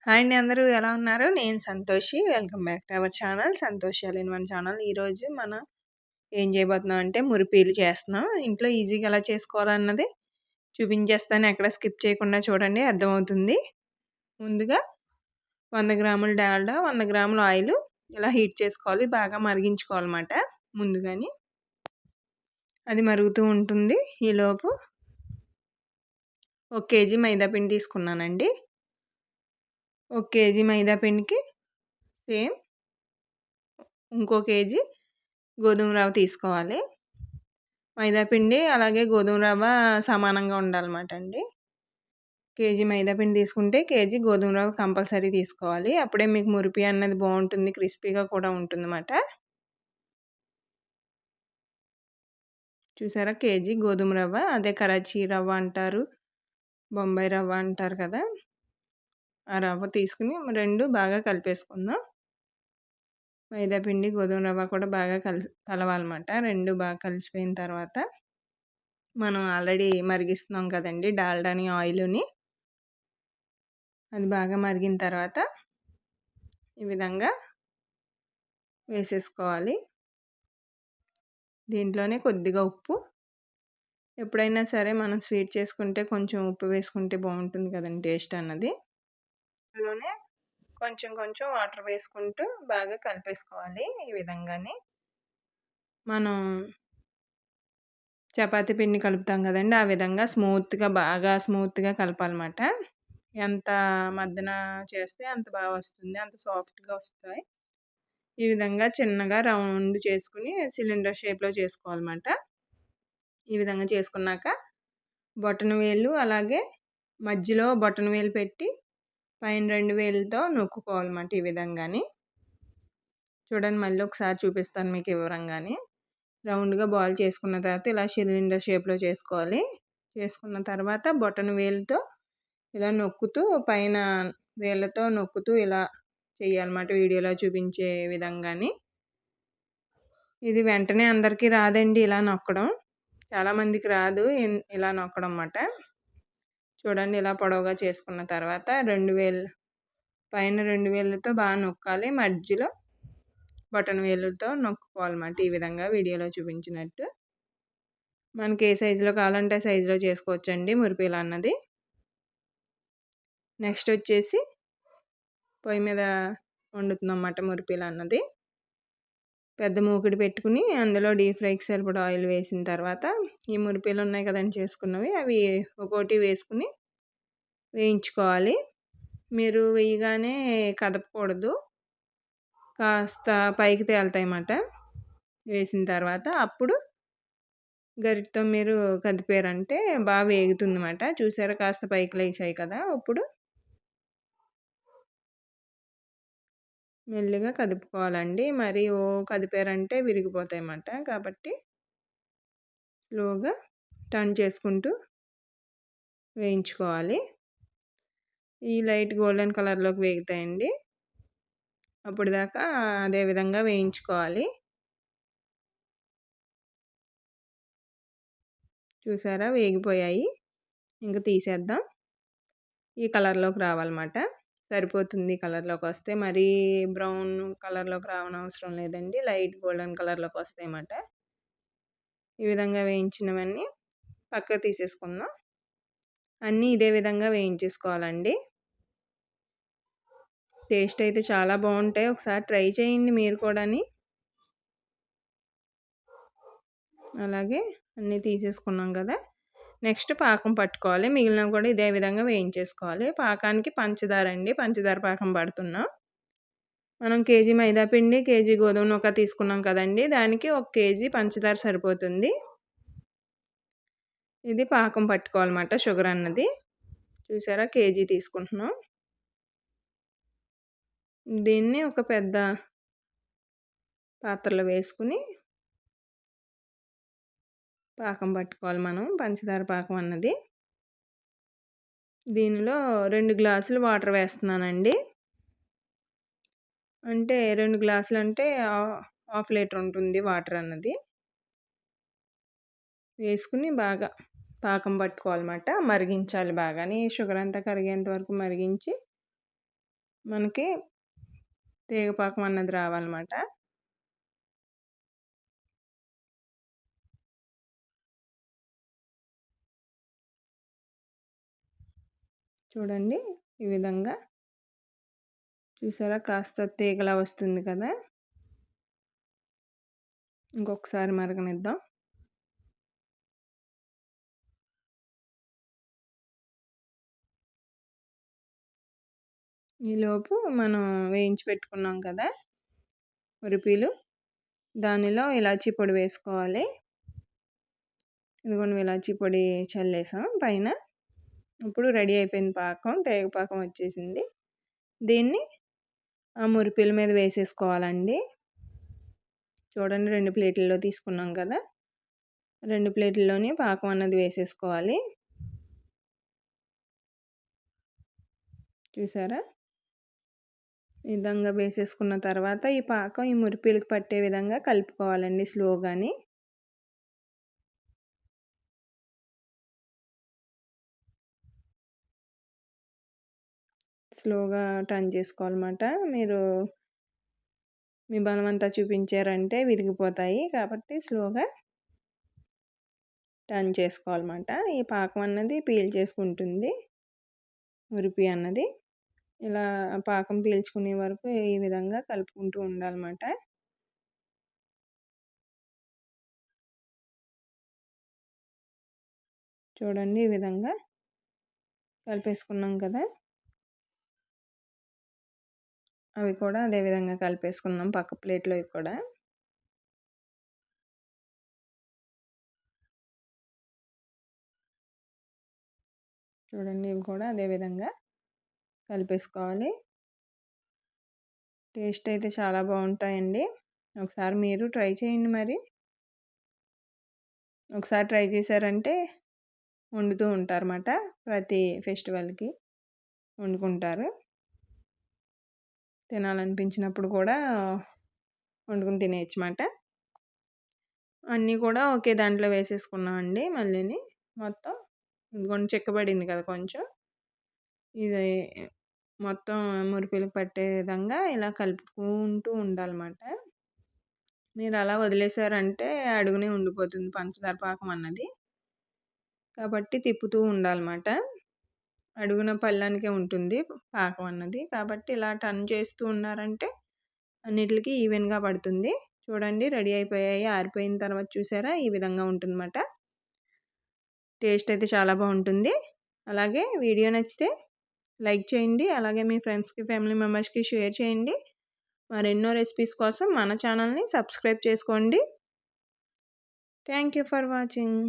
Hi అండి, అందరూ ఎలా ఉన్నారు? నేను Santoshi. Welcome back to our channel Santoshi all in one channel. ఈరోజు మనం ఏం చేయబోతున్నాం అంటే మురిపీలు చేస్తున్నాం. ఇంట్లో ఈజీగా ఎలా చేసుకోవాలన్నది చూపించేస్తాను. ఎక్కడ స్కిప్ చేయకుండా చూడండి, అర్థమవుతుంది. ముందుగా 100 గ్రాముల డాల్డా, 100 గ్రాముల ఆయిల్ ఇలా హీట్ చేసుకోవాలి. బాగా మరిగించుకోవాలన్నమాట ముందుగాని. అది మరుగుతూ ఉంటుంది. ఈలోపు 1 కేజీ మైదా పిండి తీసుకున్నానండి. 1 కేజీ మైదా పిండికి సేమ్ ఇంకో కేజీ గోధుమ రవ్వ తీసుకోవాలి. మైదా పిండి అలాగే గోధుమ రవ్వ సమానంగా ఉండాలన్నమాట అండి. కేజీ మైదా పిండి తీసుకుంటే కేజీ గోధుమ రవ్వ కంపల్సరీ తీసుకోవాలి. అప్పుడే మీకు మురిపి అన్నది బాగుంటుంది, క్రిస్పీగా కూడా ఉంటుందన్నమాట. చూసారా, కేజీ గోధుమ రవ్వ, అదే కరాచీ రవ్వ అంటారు, బొంబాయి రవ్వ అంటారు కదా, ఆ రవ్వ తీసుకుని రెండు బాగా కలిపేసుకుందాం. మైదా పిండి గోధుమ రవ్వ కూడా బాగా కలవాలన్నమాట. రెండు బాగా కలిసిపోయిన తర్వాత మనం ఆల్రెడీ మరిగిస్తున్నాం కదండి డాల్డాని, ఆయిల్ని. అది బాగా మరిగిన తర్వాత ఈ విధంగా వేసేసుకోవాలి. దీంట్లోనే కొద్దిగా ఉప్పు, ఎప్పుడైనా సరే మనం స్వీట్ చేసుకుంటే కొంచెం ఉప్పు వేసుకుంటే బాగుంటుంది కదండి టేస్ట్ అన్నది. ఇందులోనే కొంచెం కొంచెం వాటర్ వేసుకుంటూ బాగా కలిపేసుకోవాలి. ఈ విధంగానే మనం చపాతీ పిండి కలుపుతాం కదండి, ఆ విధంగా బాగా స్మూత్గా కలపాలన్నమాట. ఎంత మద్దన చేస్తే అంత బాగా వస్తుంది, అంత సాఫ్ట్గా వస్తాయి. ఈ విధంగా చిన్నగా రౌండ్ చేసుకుని సిలిండర్ షేప్లో చేసుకోవాలన్నమాట. ఈ విధంగా చేసుకున్నాక బొటన వేలు అలాగే మధ్యలో బొటన వేలు పెట్టి పైన 2 వేలుతో నొక్కుకోవాలన్నమాట. ఈ విధంగాని చూడండి, మళ్ళీ ఒకసారి చూపిస్తాను మీకు వివరంగాని. రౌండ్గా బాల్ చేసుకున్న తర్వాత ఇలా సిలిండర్ షేప్లో చేసుకోవాలి. చేసుకున్న తర్వాత బొటన వేలుతో ఇలా నొక్కుతూ పైన వేళ్ళతో నొక్కుతూ ఇలా చేయాలన్నమాట, వీడియోలో చూపించే విధంగాని. ఇది వెంటనే అందరికీ రాదండి ఇలా నొక్కడం, చాలామందికి రాదు ఇలా నొక్కడం అన్నమాట. చూడండి, ఇలా పొడవుగా చేసుకున్న తర్వాత పైన 2 వేళ్ళతో బాగా నొక్కాలి, మధ్యలో బటన్ వేలుతో నొక్కుకోవాలన్నమాట. ఈ విధంగా వీడియోలో చూపించినట్టు మనకి ఏ సైజులో కావాలంటే ఆ సైజులో చేసుకోవచ్చండి మురిపీలు అన్నది. నెక్స్ట్ వచ్చేసి పొయ్యి మీద వండుతుందన్నమాట మురిపీలు అన్నది. పెద్ద మూకుడు పెట్టుకుని అందులో డీప్ ఫ్రైకి సరిపడా ఆయిల్ వేసిన తర్వాత ఈ మురిపీలు ఉన్నాయి కదండి చేసుకున్నవి, అవి ఒక్కోటి వేసుకుని వేయించుకోవాలి. మీరు వేయగానే కదపకూడదు, కాస్త పైకి తేలుతాయి అన్నమాట. వేసిన తర్వాత అప్పుడు గరిటతో మీరు కదిపారంటే బాగా వేగుతుంది అన్నమాట. చూసారా, కాస్త పైకి లేచాయి కదా. ఇప్పుడు మెల్లిగా కదుపుకోవాలండి, మరి కదిపారంటే విరిగిపోతాయి అన్నమాట. కాబట్టి స్లోగా టర్న్ చేసుకుంటూ వేయించుకోవాలి. ఈ లైట్ గోల్డెన్ కలర్లోకి వేగుతాయండి, అప్పుడు దాకా అదే విధంగా వేయించుకోవాలి. చూసారా, వేగిపోయాయి. ఇంకా తీసేద్దాం. ఈ కలర్లోకి రావాలన్నమాట, సరిపోతుంది. కలర్లోకి వస్తే మరీ బ్రౌన్ కలర్లోకి రావనవసరం లేదండి, లైట్ గోల్డెన్ కలర్లోకి వస్తాయి అన్నమాట. ఈ విధంగా వేయించినవన్నీ పక్కకు తీసేసుకుందాం. అన్నీ ఇదే విధంగా వేయించేసుకోవాలండి. టేస్ట్ అయితే చాలా బాగుంటాయి, ఒకసారి ట్రై చేయండి మీరు కూడాని. అలాగే అన్నీ తీసేసుకున్నాం కదా. నెక్స్ట్ పాకం పట్టుకోవాలి. మిగిలినవి కూడా ఇదే విధంగా వేయించేసుకోవాలి. పాకానికి పంచదార అండి, పంచదార పాకం పడుతున్నాం. మనం కేజీ మైదా పిండి, కేజీ గోధుమ నూక తీసుకున్నాం కదండి, దానికి 1 కేజీ పంచదార సరిపోతుంది. ఇది పాకం పట్టుకోవాలన్నమాట, షుగర్ అన్నది. చూసారా, కేజీ తీసుకుంటున్నాం. దీన్ని ఒక పెద్ద పాత్రలో వేసుకుని పాకం పట్టుకోవాలి మనం, పంచదార పాకం అన్నది. దీనిలో 2 గ్లాసులు వాటర్ వేస్తున్నానండి. అంటే 2 గ్లాసులు అంటే హాఫ్ లీటర్ ఉంటుంది వాటర్ అన్నది. వేసుకుని బాగా పాకం పట్టుకోవాలన్నమాట, మరిగించాలి బాగాని. షుగర్ అంతా కరిగేంత వరకు మరిగించి మనకి తీగ పాకం అన్నది రావాలన్నమాట. చూడండి ఈ విధంగా. చూసారా కాస్త తీగలా వస్తుంది కదా! ఇంకొకసారి మరగనిద్దాం. ఈలోపు మనం వేయించి పెట్టుకున్నాం కదా మురిపీలు, దానిలో ఇలాచీ పొడి వేసుకోవాలి. ఇదిగోండి ఇలాచీ పొడి చల్లేసాం పైన. ఇప్పుడు రెడీ అయిపోయింది పాకం, తేగ పాకం వచ్చేసింది. దీన్ని ఆ మురిపీల మీద వేసేసుకోవాలండి. చూడండి 2 ప్లేట్లలో తీసుకున్నాం కదా! 2 ప్లేట్లలోని పాకం అన్నది వేసేసుకోవాలి. చూసారా? ఈ విధంగా వేసేసుకున్న తర్వాత ఈ పాకం ఈ మురిపీలకి పట్టే విధంగా కలుపుకోవాలండి స్లోగాని. స్లోగా టర్న్ చేసుకోవాలన్నమాట. మీరు మీ బలమంతా చూపించారంటే విరిగిపోతాయి. కాబట్టి స్లోగా టర్న్ చేసుకోవాలన్నమాట. ఈ పాకం అన్నది పీల్చేసుకుంటుంది మురిపి అన్నది. ఇలా పాకం పీల్చుకునే వరకు ఈ విధంగా కలుపుకుంటూ ఉండాలన్నమాట. చూడండి ఈ విధంగా కలిపేసుకున్నాం కదా! అవి కూడా అదే విధంగా కలిపేసుకుందాం పక్క ప్లేట్‌లోవి కూడా. చూడండి ఇవి కూడా అదే విధంగా కలిపేసుకోవాలి. టేస్ట్ అయితే చాలా బాగుంటాయండి. ఒకసారి మీరు ట్రై చేయండి మరి. ఒకసారి ట్రై చేశారంటే వండుతూ ఉంటారన్నమాట. ప్రతి ఫెస్టివల్‌కి వండుకుంటారు. తినాలనిపించినప్పుడు కూడా వండుకొని తినేయొచ్చన్నమాట. అన్నీ కూడా ఒకే దాంట్లో వేసేసుకున్నామండి మళ్ళీని. మొత్తం ఇదిగోండి చిక్కబడింది కదా కొంచెం. ఇది మొత్తం మురిపిలకి పట్టే విధంగా ఇలా కలుపుకుంటూ ఉండాలన్నమాట. మీరు అలా వదిలేసారంటే అడుగునే ఉండిపోతుంది పంచదార పాకం అన్నది. కాబట్టి తిప్పుతూ ఉండాలన్నమాట. అడుగున పళ్ళానికే ఉంటుంది పాకం అన్నది. కాబట్టి ఇలా టర్న్ చేస్తూ ఉన్నారంటే అన్నిటికి ఈవెన్‌గా పడుతుంది. చూడండి రెడీ అయిపోయాయి. ఆరిపోయిన తర్వాత చూసారా ఈ విధంగా ఉంటుందన్నమాట. టేస్ట్ అయితే చాలా బాగుంటుంది. అలాగే వీడియో నచ్చితే లైక్ చేయండి. అలాగే మీ ఫ్రెండ్స్‌కి, ఫ్యామిలీ మెంబర్స్‌కి షేర్ చేయండి. మరెన్నో రెసిపీస్ కోసం మన ఛానల్‌ని సబ్స్క్రైబ్ చేసుకోండి. Thank you for watching.